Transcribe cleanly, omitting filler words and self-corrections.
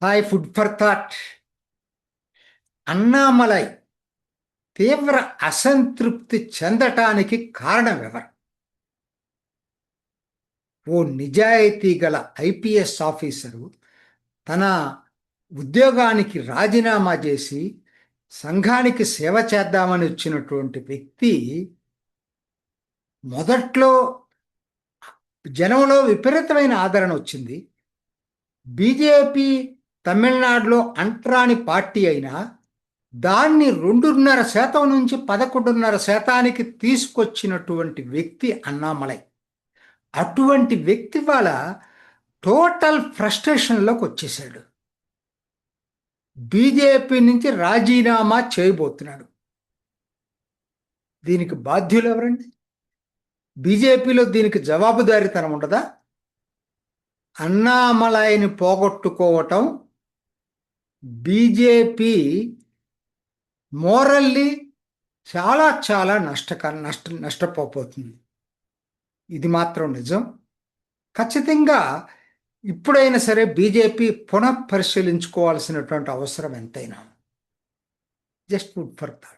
Hi food for thought. Annamalai తీవ్ర అసంతృప్తి చెందటానికి కారణం ఎవరు? ఓ నిజాయితీ గల ఐపీఎస్ ఆఫీసరు తన ఉద్యోగానికి రాజీనామా చేసి సంఘానికి సేవ చేద్దామని వచ్చినటువంటి వ్యక్తి మొదట్లో జనంలో విపరీతమైన ఆదరణ వచ్చింది. బీజేపీ తమిళనాడులో అంటరాని పార్టీ అయినా దాన్ని 2.5% నుంచి 11.5%కి తీసుకొచ్చినటువంటి వ్యక్తి అన్నామలై. అటువంటి వ్యక్తి వాళ్ళ టోటల్ ఫ్రస్ట్రేషన్లోకి వచ్చేసాడు. బీజేపీ నుంచి రాజీనామా చేయబోతున్నాడు. దీనికి బాధ్యులు ఎవరండి? బీజేపీలో దీనికి జవాబుదారీతనం ఉండదా? అన్నామలైని పోగొట్టుకోవటం బీజేపీ మోరల్లీ చాలా చాలా నష్టపోతుంది. ఇది మాత్రం నిజం. ఖచ్చితంగా ఇప్పుడైనా సరే బీజేపీ పునఃపరిశీలించుకోవాల్సినటువంటి అవసరం ఎంతైనా. Just food for thought.